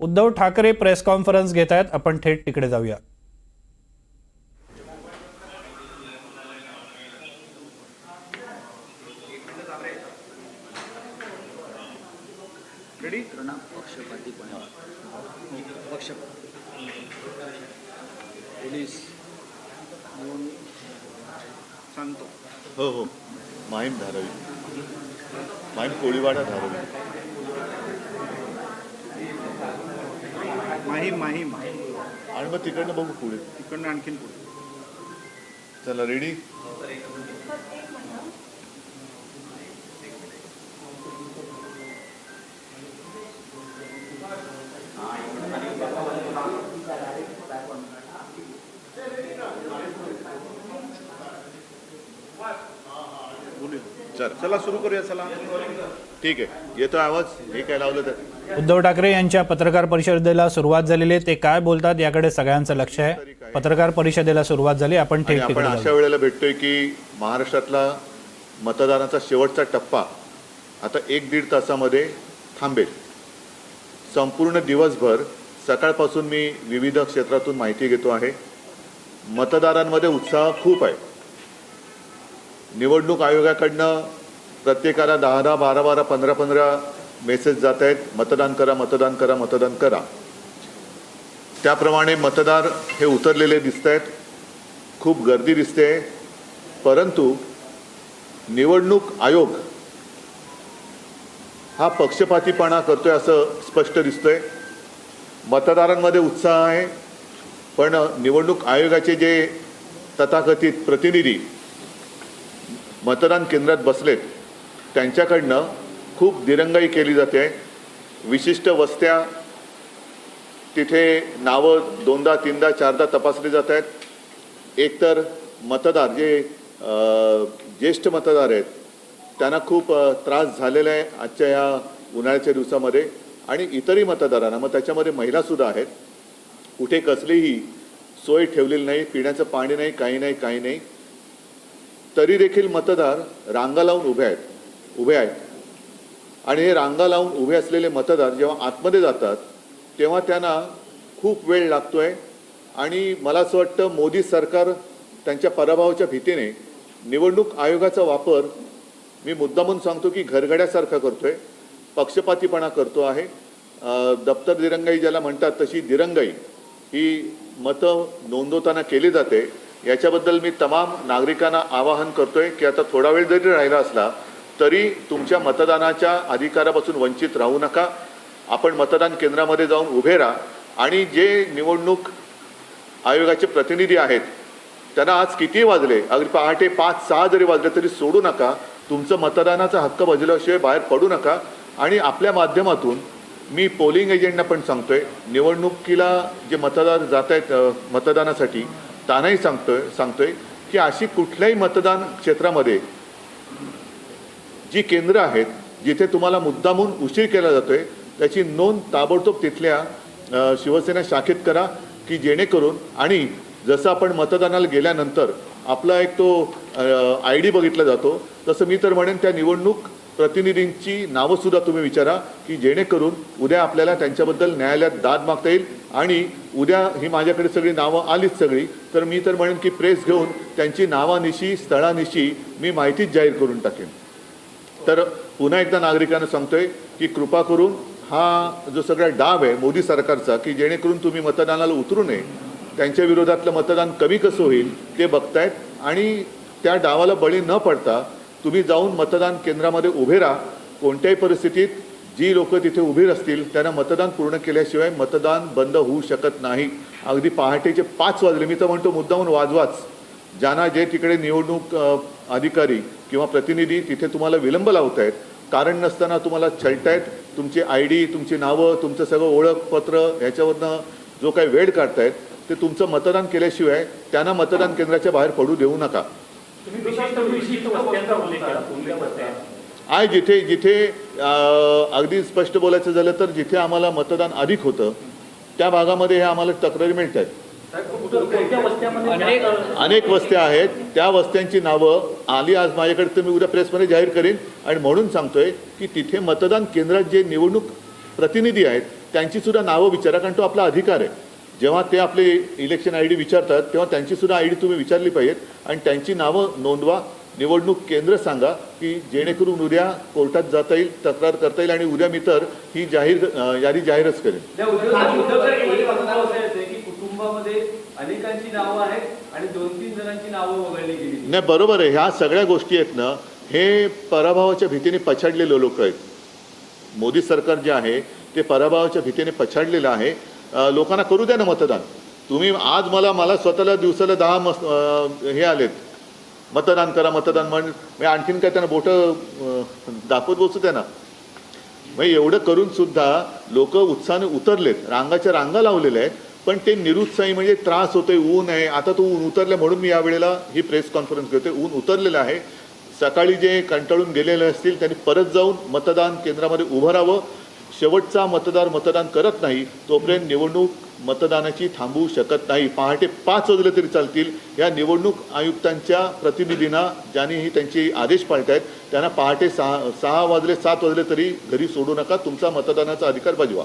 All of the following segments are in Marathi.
उद्धव ठाकरे प्रेस कॉन्फरन्स घेत आहेत. आपण थेट तिकडे जाऊया. रेडी पक्षपाती पोलीस सांगतो. हो हो माहीम धारावी, माहीम कोळीवाडा धारावी, माहीम आणि मग तिकडनं बघू पुढे. तिकडनं आणखीन पुढे. चला रेडी. चला सुरू करूया. चला ठीक आहे, येतो आवाज. हे काय लावलं तर उद्धव ठाकरे यांच्या पत्रकार परिषदेला सुरुवात झालेली आहे. ते काय बोलतात याकडे सगळ्यांचं लक्ष आहे. पत्रकार परिषदेला सुरुवात झाली. आपण थेट आपण तिकडे अशा जाऊया. वेळेला भेटतोय की महाराष्ट्रातला मतदानाचा शेवटचा टप्पा आता 1-1.5 तासामध्ये थांबेल. संपूर्ण दिवसभर सकाळपासून मी विविध क्षेत्रातून माहिती घेतो आहे. मतदारांमध्ये उत्साह खूप आहे. निवडणूक आयोगाकडनं प्रत्येकाला 10-10, 12-12, 15-15 मेसेज जात आहेत. मतदान करा, मतदान करा, मतदान करा. त्याप्रमाणे मतदार हे उतरलेले दिसत आहेत. खूप गर्दी दिसते. परंतु निवडणूक आयोग हा पक्षपातीपणा करतोय असं स्पष्ट दिसतंय. मतदारांमध्ये उत्साह आहे, पण निवडणूक आयोगाचे जे तथाकथित प्रतिनिधी मतदान केंद्रात बसलेत त्यांच्याकडनं खूप दिरंगाई केली जाते. विशिष्ट वस्त्या तिथे नावं 2दा 3दा 4दा तपासली जात आहेत. एकतर मतदार जे ज्येष्ठ मतदार आहेत त्यांना खूप त्रास झालेला आहे आजच्या या उन्हाळ्याच्या दिवसामध्ये, आणि इतरही मतदारांना, मग त्याच्यामध्ये महिलासुद्धा आहेत. कुठे कसलीही सोय ठेवलेली नाही, पिण्याचं पाणी नाही, काही नाही. तरी देखील मतदार रांगा लावून उभे आहेत. आणि हे रांगा लावून उभे असलेले मतदार जेव्हा आतमध्ये जातात तेव्हा त्यांना खूप वेळ लागतोय. आणि मला असं वाटतं मोदी सरकार त्यांच्या पराभवाच्या भीतीने निवडणूक आयोगाचा वापर, मी मुद्दामून सांगतो की घरगड्यासारखा करतोय, पक्षपातीपणा करतो आहे. दप्तर दिरंगाई ज्याला म्हणतात तशी दिरंगाई ही मतं नोंदवताना केली जाते. याच्याबद्दल मी तमाम नागरिकांना आवाहन करतोय की आता थोडा वेळ जरी राहिला असला तरी तुमच्या मतदानाच्या अधिकारापासून वंचित राहू नका. आपण मतदान केंद्रामध्ये जाऊन उभे राहा. आणि जे निवडणूक आयोगाचे प्रतिनिधी आहेत त्यांना आज किती वाजले, अगदी पहाटे 5-6 जरी वाजले तरी सोडू नका. तुमचं मतदानाचा हक्क बजावल्याशिवाय बाहेर पडू नका. आणि आपल्या माध्यमातून मी पोलिंग एजंटना पण सांगतोय, निवडणुकीला जे मतदार जात आहेत मतदानासाठी त्यांनाही सांगतोय की अशी कुठल्याही मतदान क्षेत्रामध्ये जी केंद्र आहेत जिथे तुम्हाला मुद्दामून उशीर केला जातोय त्याची नोंद ताबडतोब तिथल्या शिवसेना शाखेत करा, की जेणेकरून, आणि जसं आपण मतदानाला गेल्यानंतर आपला एक तो ID बघितला जातो, तसं मी तर म्हणेन त्या निवडणूक प्रतिनिधींची नावंसुद्धा तुम्ही विचारा, की जेणेकरून उद्या आपल्याला त्यांच्याबद्दल न्यायालयात दाद मागता येईल. आणि उद्या ही माझ्याकडे सगळी नावं आलीच सगळी, तर मी तर म्हणेन की प्रेस घेऊन त्यांची नावानिशी स्थळानिशी मी माहितीच जाहीर करून टाकेन. तर पुन्हा एकदा नागरिकांना सांगतोय की कृपा करून हा जो सगळा डाव आहे मोदी सरकारचा, की जेणेकरून तुम्ही मतदानाला उतरू नये, त्यांच्या विरोधातलं मतदान कमी कसं होईल ते बघतायत. आणि त्या डावाला बळी न पडता तुम्ही जाऊन मतदान केंद्रामध्ये उभे राहा. कोणत्याही परिस्थितीत जी लोक तिथे उभी असतील त्यांना मतदान पूर्ण केल्याशिवाय मतदान बंद होऊ शकत नाही. अगदी पहाटेचे 5 वाजले, मी तर म्हणतो मुद्दामून वाजवाच. ज्यांना जे तिकडे निवडणूक अधिकारी किंवा प्रतिनिधी तिथे तुम्हाला विलंब लावत आहेत, कारण नसताना तुम्हाला छळतायत, तुमची ID, तुमची नावं, तुमचं सगळं ओळखपत्र ह्याच्यावरनं जो काही वेळ काढतायत, ते तुमचं मतदान केल्याशिवाय त्यांना मतदान केंद्राच्या बाहेर पडू देऊ नका. जिथे जिथे अगदी स्पष्ट बोलायचं झालं तर जिथे आम्हाला मतदान अधिक होतं त्या भागामध्ये हे आम्हाला तक्रारी मिळत आहेत. अनेक वस्त्या आहेत, त्या वस्त्यांची नावं आली आज माझ्याकडे, तर मी उद्या प्रेसमध्ये जाहीर करेन. आणि म्हणून सांगतोय की तिथे मतदान केंद्रात जे निवडणूक प्रतिनिधी आहेत त्यांची सुद्धा नावं विचारा, कारण तो आपला अधिकार आहे. जेव्हा ते आपले इलेक्शन ID विचारतात तेव्हा त्यांची सुद्धा ID तुम्ही विचारली पाहिजेत आणि त्यांची नावं नोंदवा. निवडणूक केंद्र सांगा की जेणेकरून उद्या कोर्टात जाता येईल, तक्रार करता येईल आणि उद्या मी तर ही यादी जाहीरच करेन. कुटुंबामध्ये अनेकांची नावं आहेत आणि 2-3 जणांची नावं वगळली गेली. नाही, बरोबर आहे. ह्या सगळ्या गोष्टी आहेत ना, हे पराभवाच्या भीतीने पछाडलेले लोक आहेत. मोदी सरकार जे आहे ते पराभवाच्या भीतीने पछाडलेलं आहे. लोकांना करू द्या ना मतदान. तुम्ही आज मला स्वतःला दिवसाला 10 हे आलेत, मतदान करा मतदान मी आणखीन काय त्यांना बोटं दाखवत बसू द्या ना. मग एवढं करून सुद्धा लोक उत्साहाने उतरलेत, रांगाच्या रांगा लावलेल्या आहेत, पण ते निरुत्साही म्हणजे त्रास होतोय, ऊन आहे. आता तो ऊन उतरलं म्हणून मी यावेळेला ही प्रेस कॉन्फरन्स घेतोय. ऊन उतरलेलं आहे. सकाळी जे कंटाळून गेलेले असतील त्यांनी परत जाऊन मतदान केंद्रामध्ये उभं राहावं. शेवटचा मतदार मतदान करत नाही तोपर्यंत निवडणूक मतदानाची थांबवू शकत नाही. पहाटे 5 वाजले तरी चालतील. या निवडणूक आयुक्तांच्या प्रतिनिधींना, ज्यांनी त्यांचे आदेश पाळतायत, त्यांना पहाटे 6 वाजले 7 वाजले तरी घरी सोडू नका. तुमचा मतदानाचा अधिकार बजवा.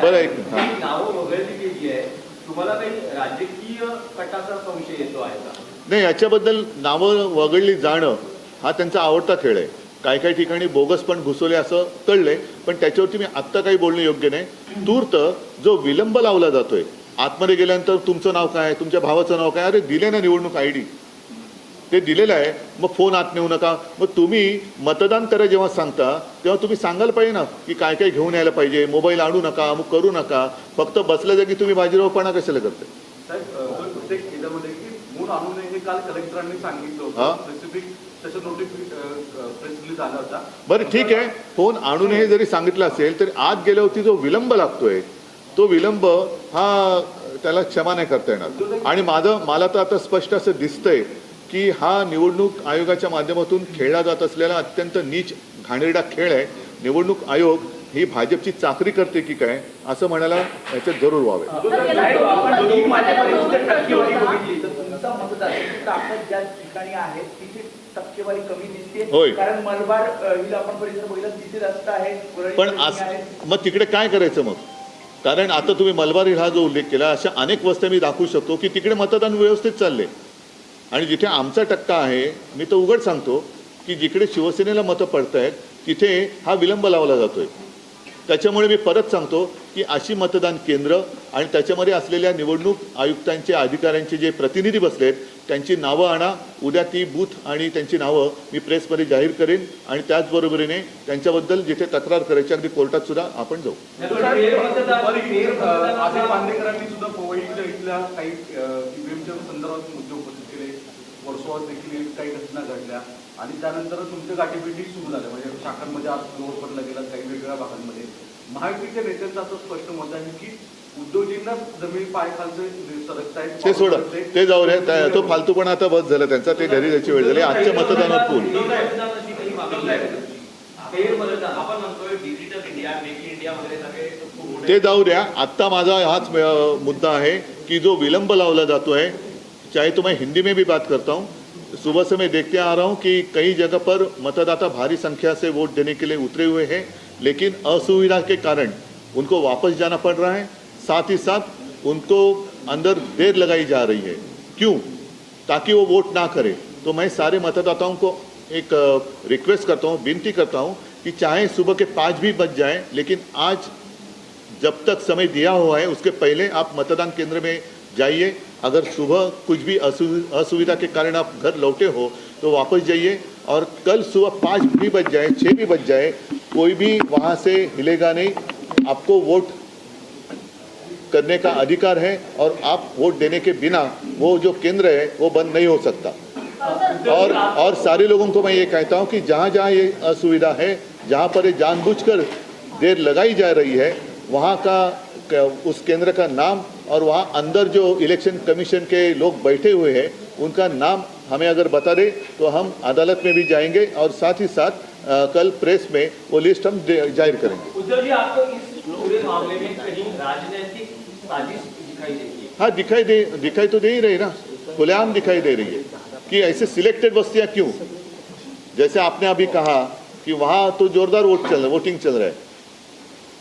बरं, एक नावं वगळली गेली आहे. तुम्हाला काही राजकीय कटाचा संशय येतो आहे का? नाही, याच्याबद्दल नावं वगळली जाणं हा त्यांचा आवडता खेळ आहे. काही ठिकाणी बोगस पण घुसवले असं कळलंय, पण त्याच्यावरती मी आत्ता काही बोलणं योग्य नाही. तूर्त जो विलंब लावला जातोय, आतमध्ये गेल्यानंतर तुमचं नाव काय, तुमच्या भावाचं नाव काय, अरे दिले ना निवडणूक ID, ते दिलेलं आहे. मग फोन आत नेऊ नका. मग तुम्ही मतदान करा जेव्हा सांगता तेव्हा तुम्ही सांगायला पाहिजे ना की काय काय घेऊन यायला पाहिजे. मोबाईल आणू नका, अमुक करू नका. फक्त बसल्या जागी तुम्ही बाजीरावपणा कशाला करताय? साहेब, प्रत्येक याच्यामध्ये की मूळ आणू नये हे काल कलेक्टरांनी सांगितलं होतं. स्पेसिफिक त्याचं प्रेस रिलीज आला होता. बरं, ठीक आहे. फोन आणू नये जरी सांगितलं असेल तरी आत गेल्यावरती जो विलंब लागतोय तो विलंब हा त्याला क्षमा नाही करता येणार. आणि मला तर आता स्पष्ट असं दिसतंय की हा निवडणूक आयोगाच्या माध्यमातून खेळला जात असलेला अत्यंत नीच घाणेरडा खेळ आहे. निवडणूक आयोग ही भाजपची चाकरी करते की काय असं म्हणायला याच्यात जरूर व्हावे. ज्या ठिकाणी आहे तिथे टक्केवारी कमी दिसते. होय. कारण मलबार हिल आपण परिसर बघितला तिथे रस्ता आहे. पण मग तिकडे काय करायचं मग? कारण आता तुम्ही मलबार हा जो उल्लेख केला, अशा अनेक वस्त्या मी दाखवू शकतो की तिकडे मतदान व्यवस्थित चालले. आणि जिथे आमचा टक्का आहे, मी तर उघड सांगतो की जिकडे शिवसेनेला मतं पडत आहेत तिथे हा विलंब लावला जातोय. त्याच्यामुळे मी परत सांगतो की अशी मतदान केंद्र आणि त्याच्यामध्ये असलेल्या निवडणूक आयुक्तांचे अधिकाऱ्यांचे जे प्रतिनिधी बसलेत त्यांची नावं आणा. उद्या ती बूथ आणि त्यांची नावं मी प्रेसमध्ये जाहीर करेन. आणि त्याचबरोबरीने त्यांच्याबद्दल जिथे तक्रार करायची अगदी कोर्टात सुद्धा आपण जाऊ. आदिल बांदेकरांनी सुद्धा पवईच्या इथल्या काही ईव्हीएमच्या संदर्भात मुद्दे उपस्थित केले. वर्सोवात देखील काही घटना घडल्या आणि त्यानंतर तुमच्या गाठीभेटी सुरू झाल्या. म्हणजे शाखांमध्ये आज जोर पडला गेला काही वेगवेगळ्या भागांमध्ये. महायुतीच्या नेत्यांचं असं स्पष्ट मत आहे की उद्योजींना जमीन पायखालचे सरकतायत. ते सोडा, ते जाऊ रे. तो फालतूपणा आता बस झाला त्यांचा. ते घरी जायची वेळ झाली. आजच्या मतदानात पूल ते जाऊ द्या. आत्ता माझा हाच मुद्दा आहे की जो विलंब लावला जातोय, चाहे तो मैं हिंदी में भी बात करता हूँ. सुबह से मैं देखते आ रहा हूँ कि कई जगह पर मतदाता भारी संख्या से वोट देने के लिए उतरे हुए हैं, लेकिन असुविधा के कारण उनको वापस जाना पड़ रहा है. साथ ही साथ उनको अंदर देर लगाई जा रही है. क्यों? ताकि वो वोट ना करें. तो मैं सारे मतदाताओं को एक रिक्वेस्ट करता हूँ, विनती करता हूँ कि चाहे सुबह के 5 भी बज जाए, लेकिन आज जब तक समय दिया हुआ है उसके पहले आप मतदान केंद्र में जाइए. अगर सुबह कुछ भी असुविधा के कारण आप घर लौटे हो तो वापस जाइए. और कल सुबह 5 भी बज जाए, 6 भी बज जाए, कोई भी वहाँ से हिलेगा नहीं. आपको वोट करने का अधिकार है और आप वोट देने के बिना वो जो केंद्र है वो बंद नहीं हो सकता. और सारे लोगों को मैं ये कहता हूँ कि जहाँ जहाँ ये असुविधा है, जहाँ पर ये जानबूझकर देर लगाई जा रही है, वहाँ का उस केंद्र का नाम और वहाँ अंदर जो इलेक्शन कमीशन के लोग बैठे हुए हैं उनका नाम हमें अगर बता दे तो हम अदालत में भी जाएंगे और साथ ही साथ कल प्रेस में वो लिस्ट हम जाहिर करेंगे. उद्धव जी, आपको इस पूरे मामले में कहीं राजनीतिक साजिश दिखाई देती है? हाँ, दिखाई तो दे ही रही ना, खुलेआम दिखाई दे रही है कि ऐसे सिलेक्टेड बस्तियाँ क्यों. जैसे आपने अभी कहा कि वहाँ तो जोरदार वोटिंग चल रहा है,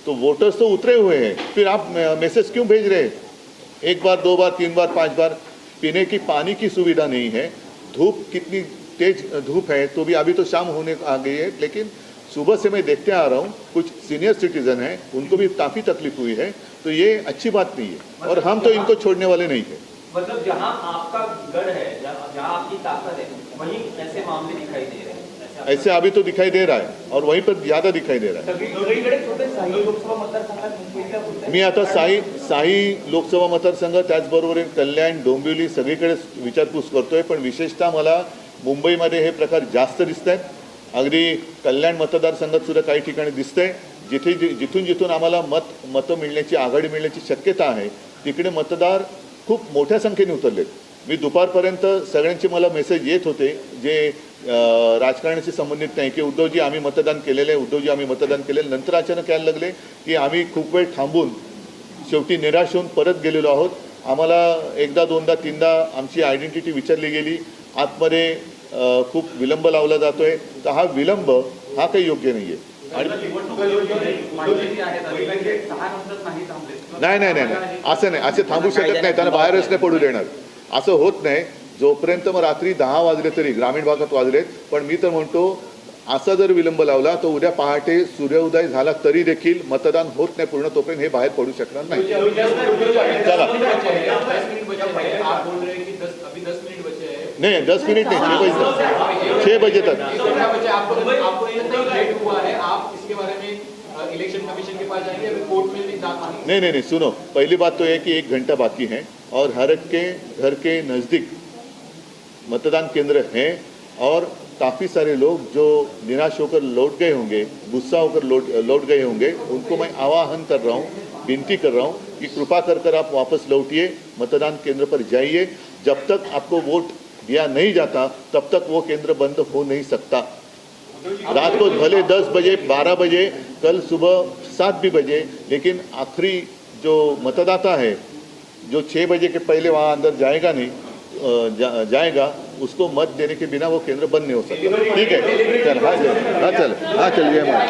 तो वोटर्स तो उतरे हुए हैं, फिर आप मैसेज क्यों भेज रहे हैं? एक बार, दो बार, तीन बार, पांच बार। पीने की पानी की सुविधा नहीं है, धूप कितनी तेज धूप है, तो भी अभी तो शाम होने आ गई है, लेकिन सुबह से मैं देखते आ रहा हूँ कुछ सीनियर सिटीजन हैं, उनको भी काफ़ी तकलीफ हुई है, तो ये अच्छी बात नहीं है और हम तो इनको छोड़ने वाले नहीं हैं। मतलब जहां आपका गढ़ है, जहां आपकी ताकत है, वहीं ऐसे मामले दिखाई दे रहे हैं। ऐसे अभी तो दिखाई दे रहा है और वहीं पर ज़्यादा दिखाई दे रहा है। सगळीकडे छोटे साई लोकसभा मतदारसंघात मुंबईला बोलताय. मी आता साई लोकसभा मतदारसंघ, त्याचबरोबर कल्याण, डोंबिवली सगळीकडे विचारपूस करतोय, पण विशेषतः मला मुंबईमध्ये हे प्रकार जास्त दिसत आहेत. अगदी कल्याण मतदारसंघात सुद्धा काही ठिकाणी दिसतंय, जिथून आम्हाला मतं मिळण्याची, आघाडी मिळण्याची शक्यता आहे, तिकडे मतदार खूप मोठ्या संख्येने उतरलेत. मी दुपारपर्यंत सगळ्यांचे मला मेसेज येत होते जे राजकारणाशी संबंधित नाही, की उद्धवजी आम्ही मतदान केलेलं आहे, उद्धवजी आम्ही मतदान केलेलं. नंतर अचानक यायला लागले की आम्ही खूप वेळ थांबून शेवटी निराश होऊन परत गेलेलो आहोत. आम्हाला एकदा, दोनदा, तीनदा आमची आयडेंटिटी विचारली गेली, आतमध्ये खूप विलंब लावला जातोय. तर हा विलंब हा काही योग्य नाही आहे. आणि नाही असं नाही, असे थांबू शकत नाही, त्यांना बाहेरच नाही पडू देणार, असं होत नाही. जोपर्यंत मग रात्री 10 वाजले तरी, ग्रामीण भागात वाजलेत, पण मी तर म्हणतो असा जर विलंब लावला तर उद्या पहाटे सूर्योदय झाला तरी देखील मतदान होत नाही पूर्ण, तोपर्यंत हे बाहेर पडू शकणार नाही. चला नहीं 10 मिनट नहीं, 6 बजे तक. नहीं, सुनो, पहली बात तो है कि 1 घंटा बाकी है और हर एक के घर के नज़दीक मतदान केंद्र हैं और काफ़ी सारे लोग जो निराश होकर लौट गए होंगे, गुस्सा होकर लौट गए होंगे, उनको मैं आह्वान कर रहा हूँ, विनती कर रहा हूँ कि कृपा कर आप वापस लौटिए, मतदान केंद्र पर जाइए. जब तक आपको वोट दिया नहीं जाता तब तक वो केंद्र बंद हो नहीं सकता. रात को भले 10 बजे, 12 बजे, कल सुबह 7 भी बजे, लेकिन आखिरी जो मतदाता है जो 6 बजे के पहले वहाँ अंदर जाएगा नहीं, जाएगा, उसको मत देने के बिना वो केंद्र बंद नहीं हो सकता. ठीक है, चल हाँ चल, हाँ चल, हाँ चल, ये हमारा